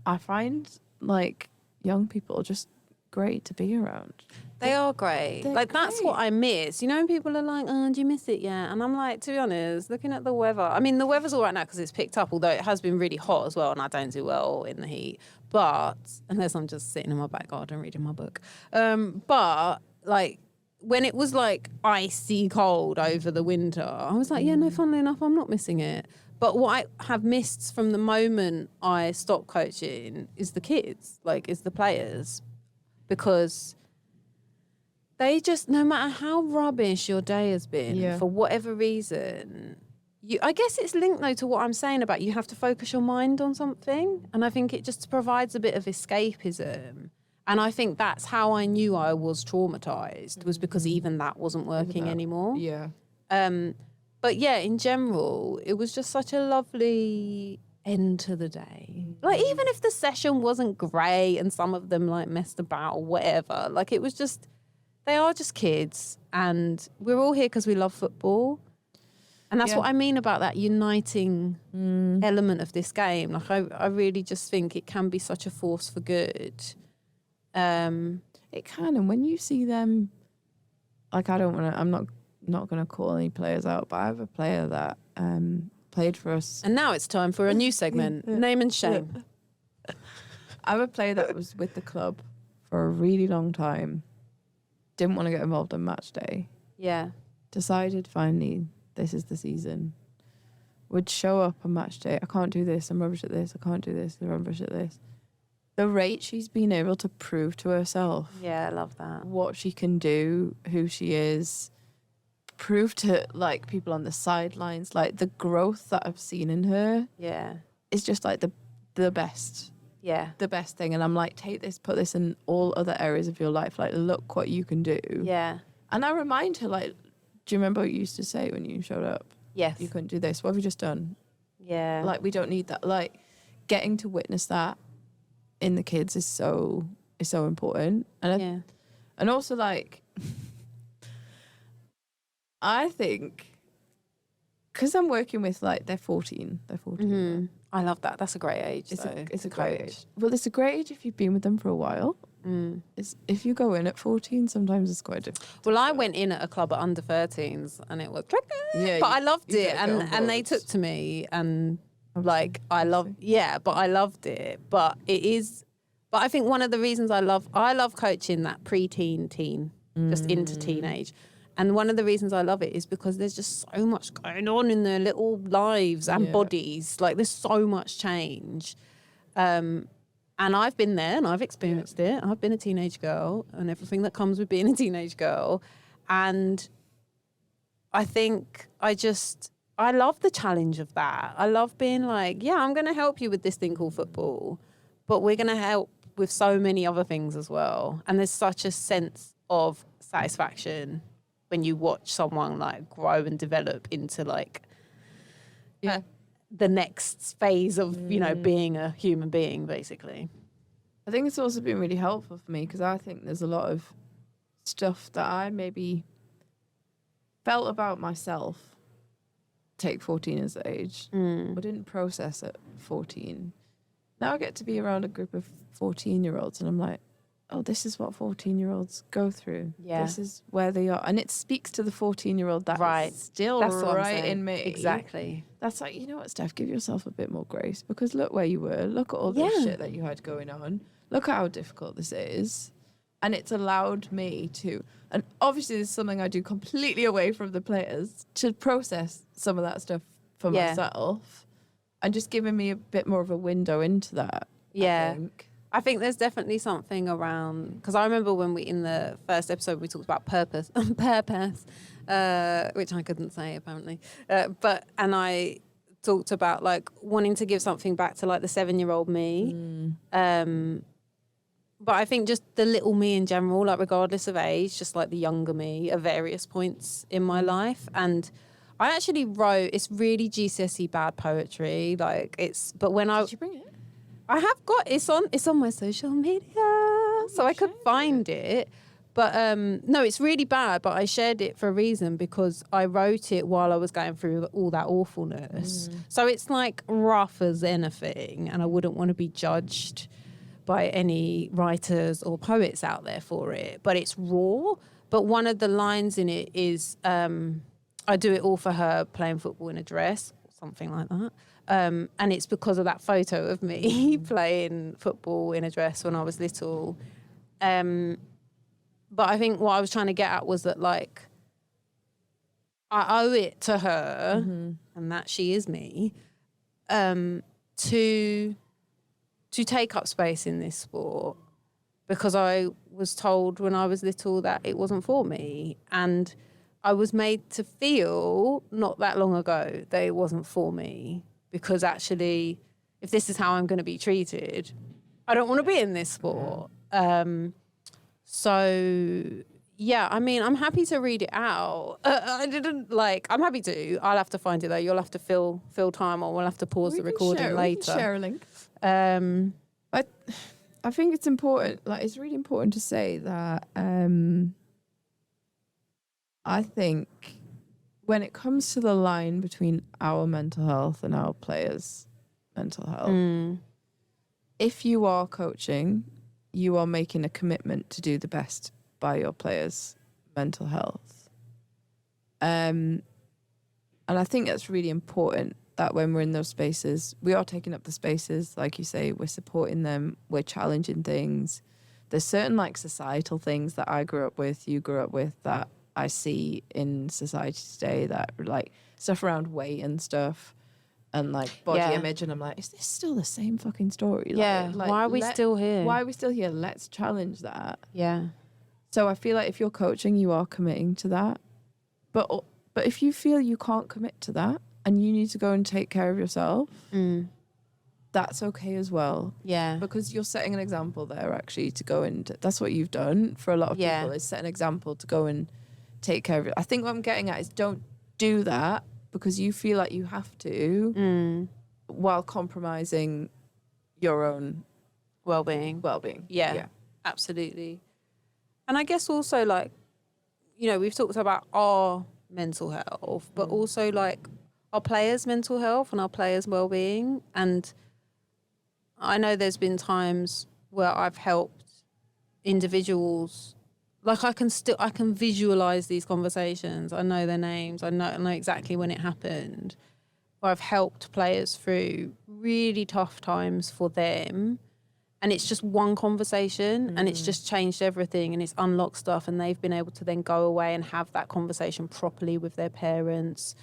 I find, like, young people just great to be around. They are great. Like, that's what I miss. You know, when people are like, oh, do you miss it yet? And I'm like, to be honest, looking at the weather, I mean, the weather's all right now because it's picked up, although it has been really hot as well, and I don't do well in the heat. But, unless I'm just sitting in my back garden reading my book. But, like, when it was, like, icy cold over the winter, I was like, yeah, no, funnily enough, I'm not missing it. But what I have missed from the moment I stopped coaching is the kids, like, is the players. Because they just, no matter how rubbish your day has been, for whatever reason, I guess it's linked, though, to what I'm saying about you have to focus your mind on something. And I think it just provides a bit of escapism. And I think that's how I knew I was traumatized, was because even that wasn't working anymore. Yeah. But yeah, in general, it was just such a lovely end to the day. Like, even if the session wasn't great and some of them, like, messed about or whatever, like, it was just, they are just kids and we're all here because we love football. And that's what I mean about that uniting element of this game. Like, I really just think it can be such a force for good. It can. And when you see them, like, I'm not going to call any players out, but I have a player that played for us. And now it's time for a new segment, Name and Shame. I have a player that was with the club for a really long time, didn't want to get involved on match day. Yeah. Decided finally, this is the season. Would show up on match day. I can't do this. I'm rubbish at this. I can't do this. I'm rubbish at this. The rate she's been able to prove to herself. Yeah, I love that. What she can do, who she is. Prove to, like, people on the sidelines, like, the growth that I've seen in her. Yeah. Is just, like, the best. Yeah. The best thing. And I'm like, take this, put this in all other areas of your life. Like, look what you can do. Yeah. And I remind her, like, do you remember what you used to say when you showed up? Yes. You couldn't do this. What have you just done? Yeah. Like, we don't need that. Like, getting to witness that in the kids is so important. And and also, like, I think, because I'm working with, like, they're 14. I love that. That's a great age. It's a great age. Well, it's a great age if you've been with them for a while. If you go in at 14, sometimes it's quite difficult. Well, I went in at a club at under 13s and it was but I loved it. And they took to me and, like, I loved it. But it is, but I think one of the reasons I love coaching that pre-teen, just into teenage. And one of the reasons I love it is because there's just so much going on in their little lives and bodies. Like, there's so much change. And I've been there and I've experienced it. I've been a teenage girl and everything that comes with being a teenage girl. And I think I love the challenge of that. I love being like, yeah, I'm going to help you with this thing called football, but we're going to help with so many other things as well. And there's such a sense of satisfaction when you watch someone, like, grow and develop into, like, the next phase of, you know, being a human being, basically. I think it's also been really helpful for me because I think there's a lot of stuff that I maybe felt about myself, take 14 as the age, but didn't process at 14. Now I get to be around a group of 14-year-olds and I'm like, oh, this is what 14-year-olds go through. Yeah. This is where they are. And it speaks to the 14-year-old that is still That's what I'm right saying. in me. Exactly. That's like, you know what, Steph, give yourself a bit more grace because look where you were. Look at all this shit that you had going on. Look at how difficult this is. And it's allowed me to, and obviously this is something I do completely away from the players, to process some of that stuff for myself and just giving me a bit more of a window into that. Yeah. I I think there's definitely something around, because I remember when we, in the first episode, we talked about purpose, which I couldn't say apparently. And I talked about like wanting to give something back to like the 7-year-old me. But I think just the little me in general, like regardless of age, just like the younger me at various points in my life. And I actually wrote, it's really GCSE bad poetry. Like it's, but when Did you bring it? I have got, it's on my social media, so I could find it. But no, it's really bad, but I shared it for a reason because I wrote it while I was going through all that awfulness. So it's like rough as anything, and I wouldn't want to be judged by any writers or poets out there for it. But it's raw. But one of the lines in it is, I do it all for her playing football in a dress, or something like that. And it's because of that photo of me playing football in a dress when I was little. But I think what I was trying to get at was that, like, I owe it to her, and that she is me, to take up space in this sport, because I was told when I was little that it wasn't for me. And I was made to feel not that long ago that it wasn't for me, because actually, if this is how I'm going to be treated, I don't want to be in this sport. So, yeah, I mean, I'm happy to read it out. I'm happy to. I'll have to find it though. You'll have to fill time, or we'll have to pause the recording later. We can share a link. I think it's important, like, it's really important to say that I think when it comes to the line between our mental health and our players' mental health, if you are coaching, you are making a commitment to do the best by your players' mental health. And I think that's really important, that when we're in those spaces, we are taking up the spaces, like you say, we're supporting them, we're challenging things. There's certain like societal things that I grew up with, you grew up with, that I see in society today, that like stuff around weight and stuff and like body image, and I'm like, is this still the same fucking story? Yeah, like, why are we still here? Why are we still here? Let's challenge that. Yeah. So I feel like if you're coaching, you are committing to that. But if you feel you can't commit to that and you need to go and take care of yourself, that's okay as well. Yeah. Because you're setting an example there, actually, to go and that's what you've done for a lot of people, is set an example to go and take care of it. I think what I'm getting at is don't do that because you feel like you have to while compromising your own well-being. Yeah, absolutely. And I guess also, like, you know, we've talked about our mental health, but also like our players' mental health and our players' well-being. And I know there's been times where I've helped individuals, like I can visualize these conversations. I know their names. I know exactly when it happened. Where I've helped players through really tough times for them. And it's just one conversation and it's just changed everything and it's unlocked stuff, and they've been able to then go away and have that conversation properly with their parents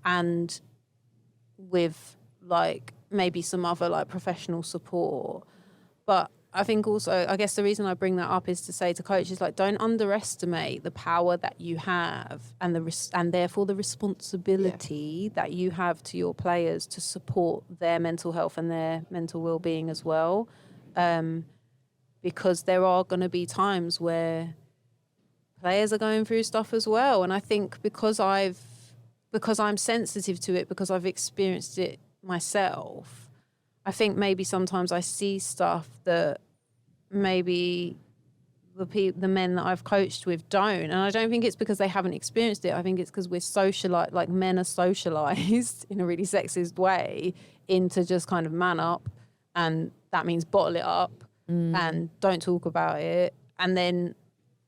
and with like maybe some other like professional support. But I think also, I guess the reason I bring that up is to say to coaches, like, don't underestimate the power that you have and and therefore the responsibility that you have to your players to support their mental health and their mental well-being as well. Because there are going to be times where players are going through stuff as well. And I think because I'm sensitive to it, because I've experienced it myself, I think maybe sometimes I see stuff that maybe the men that I've coached with don't. And I don't think it's because they haven't experienced it. I think it's because we're socialized, like men are socialized in a really sexist way into just kind of man up. And that means bottle it up and don't talk about it. And then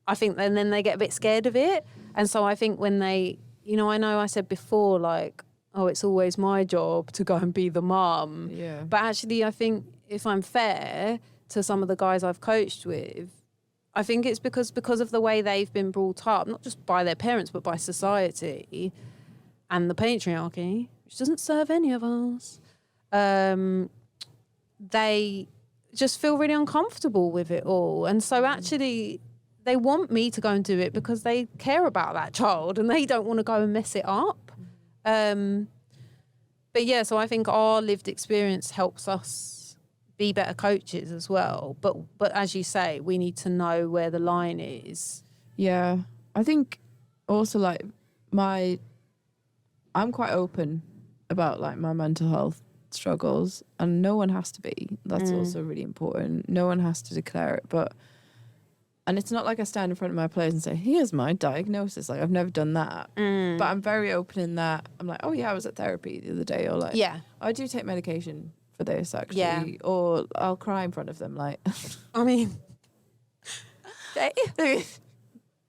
I think then they get a bit scared of it. And so I think when they, you know I said before, like, oh, it's always my job to go and be the mum. Yeah. But actually, I think if I'm fair to some of the guys I've coached with, I think it's because of the way they've been brought up, not just by their parents, but by society and the patriarchy, which doesn't serve any of us. They just feel really uncomfortable with it all. And so actually they want me to go and do it because they care about that child and they don't want to go and mess it up. But yeah, so I think our lived experience helps us be better coaches as well. But as you say, we need to know where the line is. Yeah. I think also like I'm quite open about like my mental health struggles, and no one has to be. That's also really important. No one has to declare it, and it's not like I stand in front of my players and say, here's my diagnosis. Like, I've never done that. But I'm very open in that. I'm like, oh yeah, I was at therapy the other day, or like, Yeah. I do take medication for this actually. Yeah. Or I'll cry in front of them, like I mean,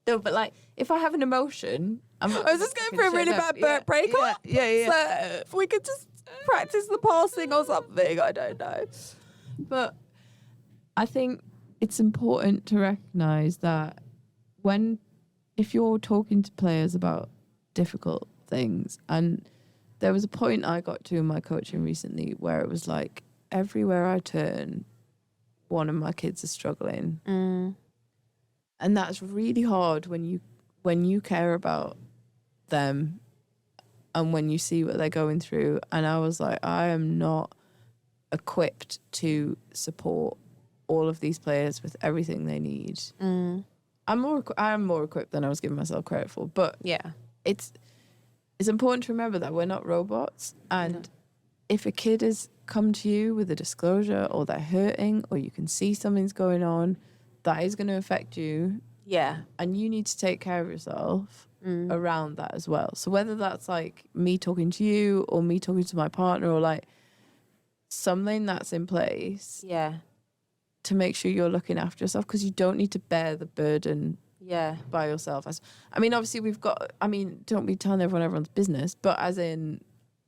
no, but like if I have an emotion, I was just going through a really bad breakup. Yeah. So if we could just practice the passing or something, I don't know. But I think it's important to recognise that if you're talking to players about difficult things, and there was a point I got to in my coaching recently where it was like, everywhere I turn, one of my kids is struggling. And that's really hard when you care about them and when you see what they're going through. And I was like, I am not equipped to support all of these players with everything they need. I am more equipped than I was giving myself credit for. But yeah, it's important to remember that we're not robots. And if a kid has come to you with a disclosure, or they're hurting, or you can see something's going on, that is going to affect you. Yeah. And you need to take care of yourself around that as well. So whether that's like me talking to you or me talking to my partner, or like something that's in place. Yeah. To make sure you're looking after yourself, because you don't need to bear the burden by yourself. I mean, obviously don't be telling everyone's business, but as in,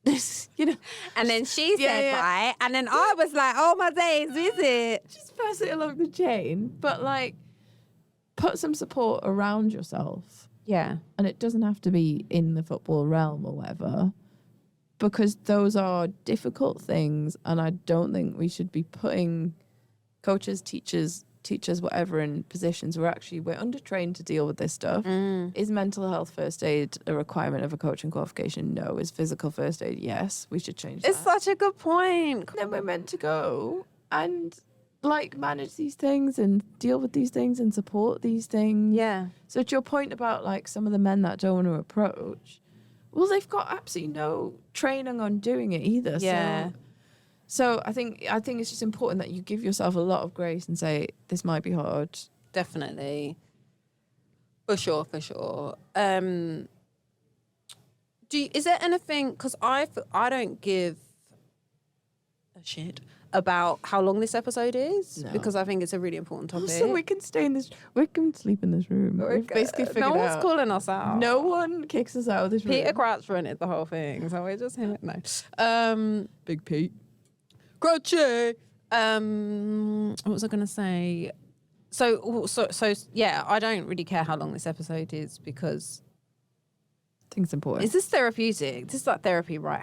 you know. And then she said, right? And then I was like, oh my days, is it? Just pass it along the chain. But like, put some support around yourself. Yeah. And it doesn't have to be in the football realm or whatever, because those are difficult things. And I don't think we should be putting coaches, teachers, whatever, in positions where actually we're undertrained to deal with this stuff. Is mental health first aid a requirement of a coaching qualification? No. Is physical first aid? Yes. We should change that. It's such a good point. Then we're meant to go and like manage these things and deal with these things and support these things. Yeah. So to your point about like some of the men that don't want to approach, well, they've got absolutely no training on doing it either. Yeah. So I think it's just important that you give yourself a lot of grace and say, this might be hard. Definitely. For sure. Is there anything, because I don't give a shit about how long this episode is, because I think it's a really important topic. So we can sleep in this room. We've basically figured out. No one's calling us out. No one kicks us out of this room. Peter Crouch rented the whole thing, so we're just him. No. Big Pete. Crouchy. What was I going to say? So yeah, I don't really care how long this episode is, because I think it's important. Is this therapeutic? This is like therapy, right?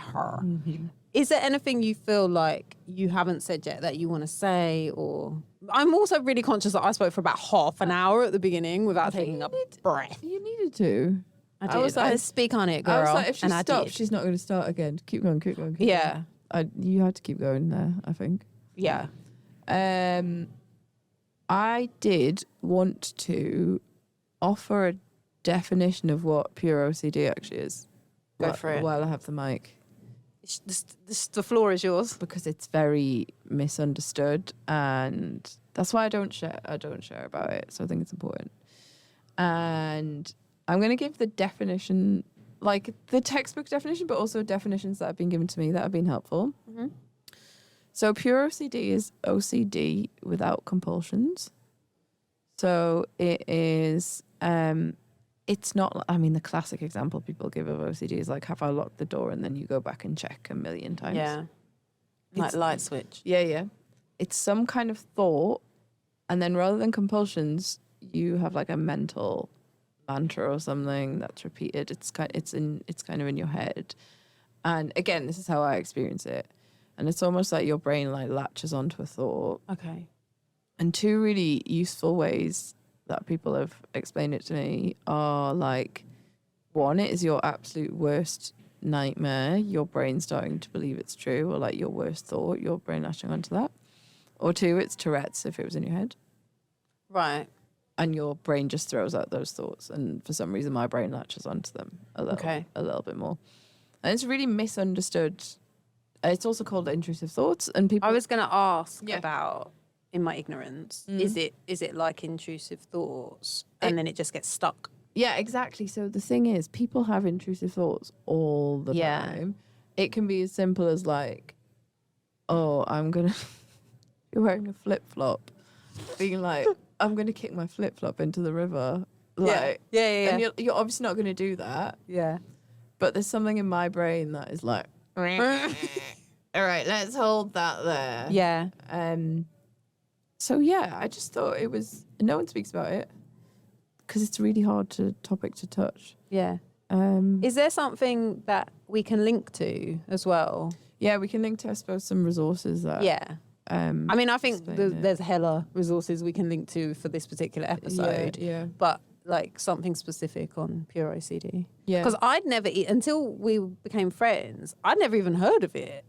Is there anything you feel like you haven't said yet that you want to say? Or I'm also really conscious that I spoke for about half an hour at the beginning without taking a breath. You needed to. I did. I speak on it, girl. I was like, if she stops, she's not going to start again. Keep going. Yeah. You had to keep going there, I think. Yeah. I did want to offer a definition of what pure OCD actually is. Go for it. While I have the mic. The floor is yours. Because it's very misunderstood, and that's why I don't share about it. So I think it's important. And I'm going to give the definition, like the textbook definition, but also definitions that have been given to me that have been helpful. Mm-hmm. So pure OCD is OCD without compulsions. So it is, it's not, I mean, the classic example people give of OCD is like, have I locked the door? And then you go back and check a million times. Yeah. Like light switch. Yeah. It's some kind of thought. And then rather than compulsions, you have like a mental mantra or something that's repeated. It's kind of in your head. And again, this is how I experience it. And it's almost like your brain like latches onto a thought. Okay. And two really useful ways that people have explained it to me are like, one, it is your absolute worst nightmare, your brain starting to believe it's true, or like your worst thought, your brain latching onto that. Or two, it's Tourette's if it was in your head. Right. And your brain just throws out those thoughts. And for some reason, my brain latches onto them a little bit more. And it's really misunderstood. It's also called intrusive thoughts. And people. I was going to ask about, in my ignorance, is it like intrusive thoughts, and then it just gets stuck? Yeah, exactly. So the thing is, people have intrusive thoughts all the time. It can be as simple as like, oh, you're wearing a flip-flop, being like, I'm going to kick my flip-flop into the river. Like, yeah. And you're obviously not going to do that. Yeah. But there's something in my brain that is like, all right, let's hold that there. Yeah. So yeah, I just thought it was, no one speaks about it because it's a really hard topic to touch. Yeah. Is there something that we can link to as well? Yeah, we can link to, I suppose, some resources that. Yeah. I mean, I think there's hella resources we can link to for this particular episode. Yeah. But like something specific on pure OCD. Yeah. Because I'd never, until we became friends, I'd never even heard of it.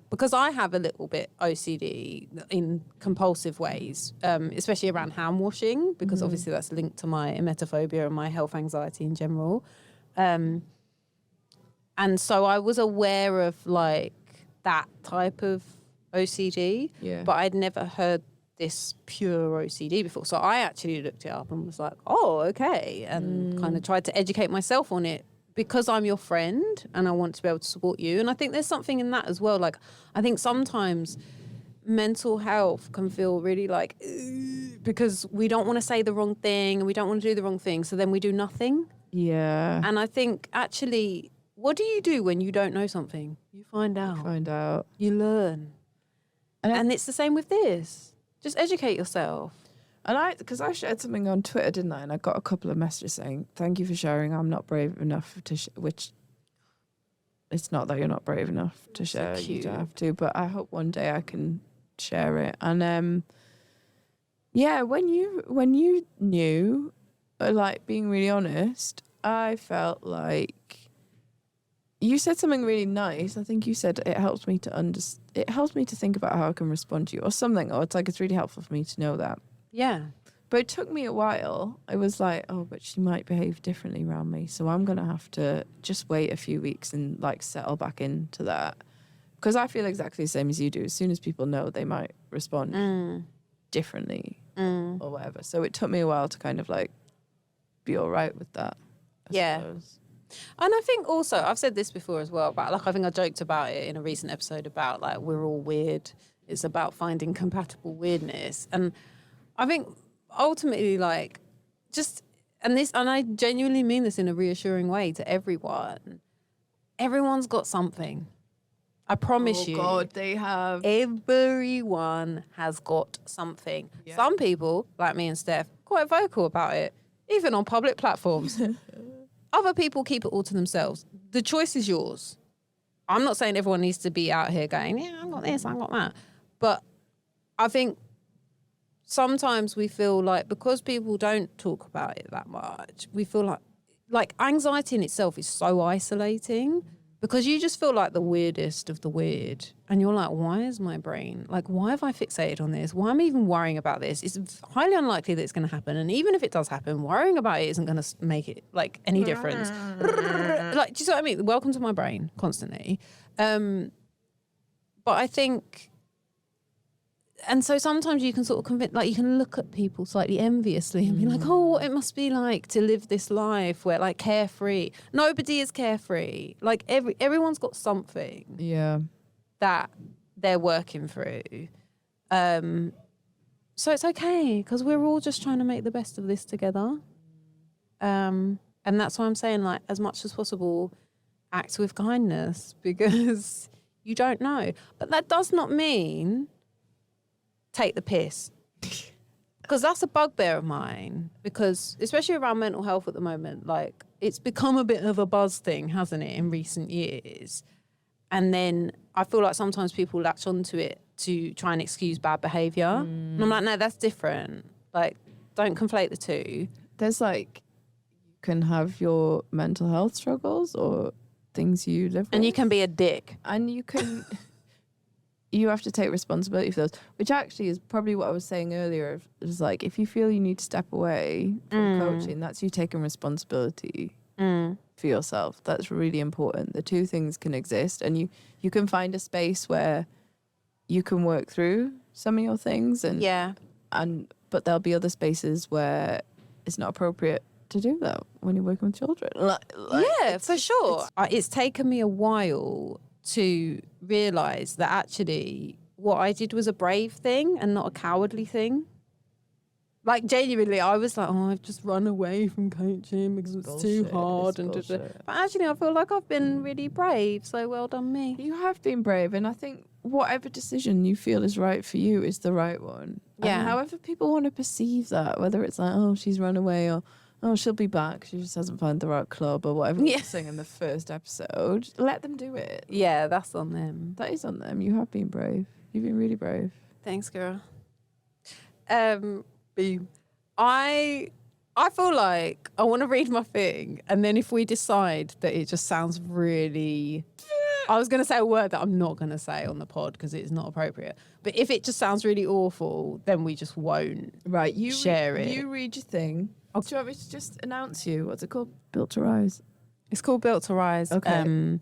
Because I have a little bit OCD in compulsive ways, especially around hand washing, because obviously that's linked to my emetophobia and my health anxiety in general. And so I was aware of like that type of OCD, but I'd never heard this pure OCD before. So I actually looked it up and was like, oh, okay. And kind of tried to educate myself on it because I'm your friend and I want to be able to support you. And I think there's something in that as well. Like, I think sometimes mental health can feel really like, because we don't want to say the wrong thing and we don't want to do the wrong thing. So then we do nothing. Yeah. And I think actually, what do you do when you don't know something? You find out. You learn. And it's the same with this. Just educate yourself. And because I shared something on Twitter, didn't I? And I got a couple of messages saying, thank you for sharing. I'm not brave enough to which it's not that you're not brave enough to share. So you don't have to. But I hope one day I can share it. And yeah, when you knew, like being really honest, I felt like you said something really nice. I think you said it helps me to think about how I can respond to you or something. Or it's really helpful for me to know that. Yeah. But it took me a while. I was like, oh, but she might behave differently around me. So I'm going to have to just wait a few weeks and like settle back into that. Because I feel exactly the same as you do. As soon as people know, they might respond differently or whatever. So it took me a while to kind of like be all right with that. I suppose. And I think also, I've said this before as well, about like, I think I joked about it in a recent episode about like, we're all weird. It's about finding compatible weirdness. And I think ultimately like and I genuinely mean this in a reassuring way to everyone. Everyone's got something. I promise you. Oh God, they have. Everyone has got something. Yeah. Some people, like me and Steph, quite vocal about it, even on public platforms. Other people keep it all to themselves. The choice is yours. I'm not saying everyone needs to be out here going, yeah, I've got this, I've got that. But I think sometimes we feel like because people don't talk about it that much, we feel like anxiety in itself is so isolating Because you just feel like the weirdest of the weird. And you're like, why is my brain, like, why have I fixated on this? Why am I even worrying about this? It's highly unlikely that it's going to happen. And even if it does happen, worrying about it isn't going to make it, like, any difference. Like, do you see what I mean? Welcome to my brain constantly. But I think... And so sometimes you can sort of convince, like you can look at people slightly enviously and be like, oh, what it must be like to live this life where like carefree. Nobody is carefree. Like everyone's got something that they're working through. So it's okay because we're all just trying to make the best of this together. And that's why I'm saying, like, as much as possible, act with kindness because you don't know. But that does not mean... take the piss, because that's a bugbear of mine, because especially around mental health at the moment, like it's become a bit of a buzz thing, hasn't it, in recent years? And then I feel like sometimes people latch onto it to try and excuse bad behaviour. And I'm like, no, that's different. Like, don't conflate the two. There's like, you can have your mental health struggles or things you live with. And you can be a dick. And you can... you have to take responsibility for those, which actually is probably what I was saying earlier. It was like, if you feel you need to step away from coaching, that's you taking responsibility for yourself. That's really important. The two things can exist, and you can find a space where you can work through some of your things, but there'll be other spaces where it's not appropriate to do that when you're working with children. Yeah, for sure. It's taken me a while to realise that actually what I did was a brave thing and not a cowardly thing. Like, genuinely, I was like, oh, I've just run away from coaching because it's too hard. But actually, I feel like I've been really brave, so well done me. You have been brave, and I think whatever decision you feel is right for you is the right one. Yeah. And however people want to perceive that, whether it's like, oh, she's run away, or oh, she'll be back, she just hasn't found the right club, or whatever we were saying in the first episode, let them do it. Yeah, that's on them. That is on them. You have been brave. You've been really brave. Thanks, girl. I feel like I want to read my thing, and then if we decide that it just sounds really... I was going to say a word that I'm not going to say on the pod because it's not appropriate. But if it just sounds really awful, then we just won't share it. You read your thing. Do you want me to just announce you? What's it called? Built to Rise. It's called Built to Rise. Okay.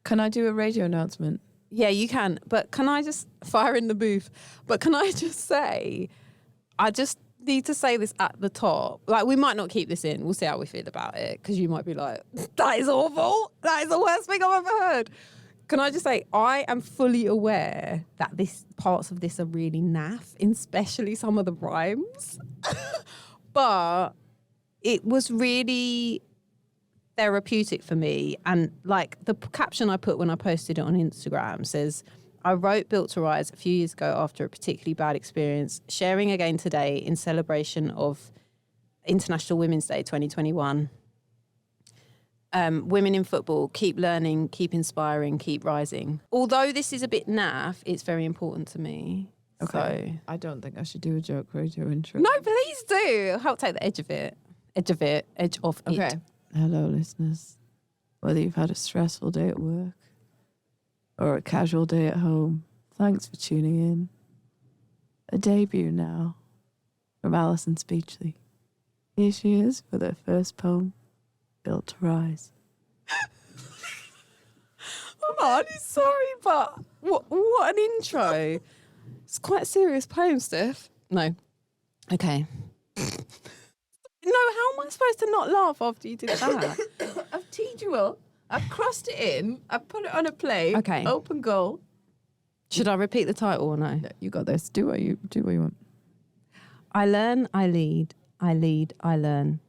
Can I do a radio announcement? Yeah, you can. But can I just fire in the booth? But can I just say, I just need to say this at the top. Like, we might not keep this in. We'll see how we feel about it. Because you might be like, that is awful. That is the worst thing I've ever heard. Can I just say, I am fully aware that parts of this are really naff, especially some of the rhymes. But it was really therapeutic for me. And like the caption I put when I posted it on Instagram says, I wrote Built to Rise a few years ago after a particularly bad experience, sharing again today in celebration of International Women's Day 2021. Women in football, keep learning, keep inspiring, keep rising. Although this is a bit naff, it's very important to me. Okay. So, I don't think I should do a joke radio intro. no, please do. Help take the edge of it. Edge of it. Okay. Hello, listeners. Whether you've had a stressful day at work or a casual day at home, thanks for tuning in. A debut now from Alison Speechley. Here she is with her first poem, Built to Rise. I'm not sorry, but what an intro. It's quite a serious poem, Steph. No. Okay. No, how am I supposed to not laugh after you did that? I've teed you up. I've crossed it in. I've put it on a plate. Okay. Open goal. Should I repeat the title or no? No, you got this. Do what you want. I learn, I lead, I learn.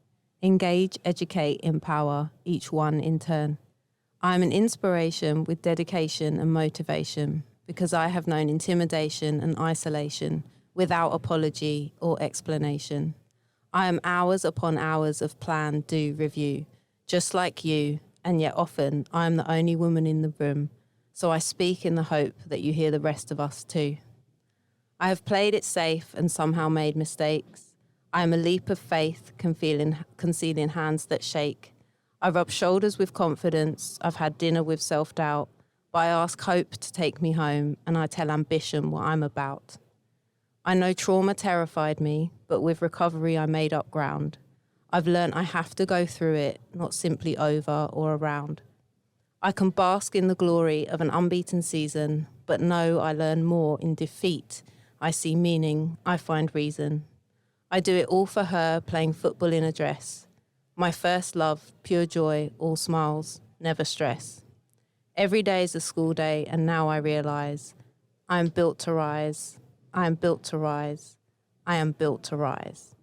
Engage, educate, empower, each one in turn. I am an inspiration with dedication and motivation because I have known intimidation and isolation without apology or explanation. I am hours upon hours of plan, do, review, just like you, and yet often I am the only woman in the room, so I speak in the hope that you hear the rest of us too. I have played it safe and somehow made mistakes. I am a leap of faith, concealing hands that shake. I rub shoulders with confidence. I've had dinner with self-doubt. But I ask hope to take me home, and I tell ambition what I'm about. I know trauma terrified me, but with recovery I made up ground. I've learnt I have to go through it, not simply over or around. I can bask in the glory of an unbeaten season, but know I learn more in defeat. I see meaning, I find reason. I do it all for her, playing football in a dress. My first love, pure joy, all smiles, never stress. Every day is a school day, and now I realise I am built to rise. I am built to rise. I am built to rise.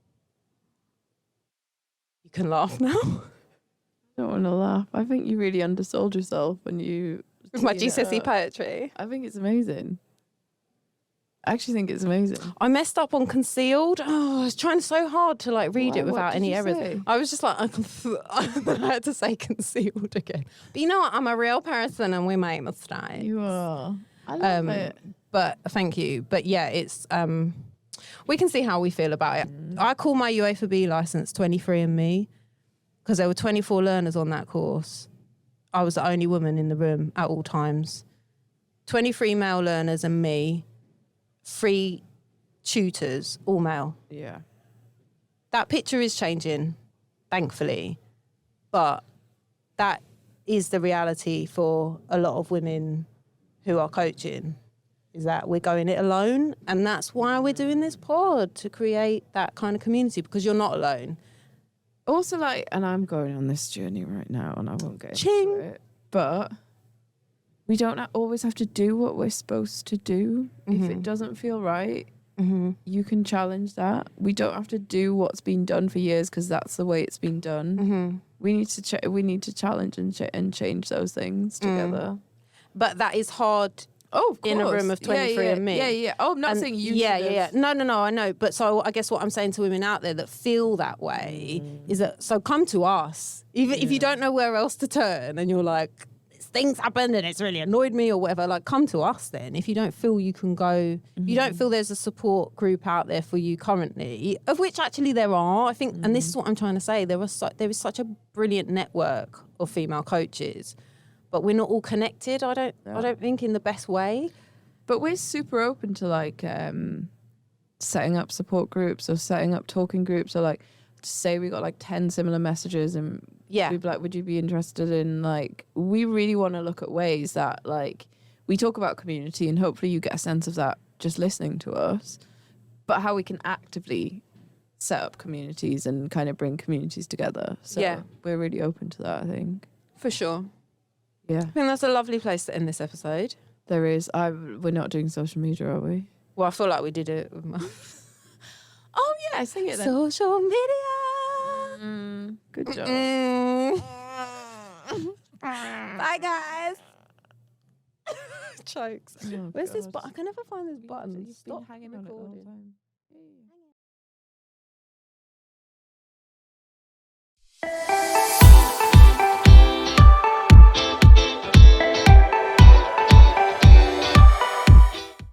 You can laugh now. I don't want to laugh. I think you really undersold yourself when you... With my GCSE poetry. I think it's amazing. I actually think it's amazing. I messed up on concealed. Oh, I was trying so hard to like read it without any errors. Say? I was just like, I had to say concealed again. But you know what? I'm a real person and we make mistakes. You are. I love it. But thank you. But yeah, it's we can see how we feel about it. I call my UEFA B license 23andMe because there were 24 learners on that course. I was the only woman in the room at all times. 23 male learners and me. 3 tutors, all male. Yeah. That picture is changing, thankfully. But that is the reality for a lot of women who are coaching, is that we're going it alone. And that's why we're doing this pod, to create that kind of community, because you're not alone. Also, like, and I'm going on this journey right now and I won't get Ching. into it, but we don't always have to do what we're supposed to do. If it doesn't feel right, you can challenge that. We don't have to do what's been done for years because that's the way it's been done. We need to challenge and change those things together. But that is hard. Oh, of course. In a room of 23 and me. Yeah. Oh, I'm not saying you. Yeah. No, I know. But so I guess what I'm saying to women out there that feel that way is that, so come to us. Even if you don't know where else to turn and you're like, things happened and it's really annoyed me or whatever, like come to us then. If you don't feel you can go, you don't feel there's a support group out there for you currently, of which actually there are, I think, and this is what I'm trying to say, there is such a brilliant network of female coaches, but we're not all connected, I don't think, in the best way. But we're super open to like setting up support groups or setting up talking groups, or like say we got like 10 similar messages and we'd be like, would you be interested in, like, we really want to look at ways that, like, we talk about community and hopefully you get a sense of that just listening to us, but how we can actively set up communities and kind of bring communities together. So we're really open to that, I think. For sure. Yeah. I think that's a lovely place to end this episode. There is. We're not doing social media, are we? Well, I feel like we did it with my... Oh, yeah, sing it then. Social media. Good job. Bye, guys. Chokes. Oh, Where's this God. button? I can never find this button. You've Stop been hanging on it the whole recording. time.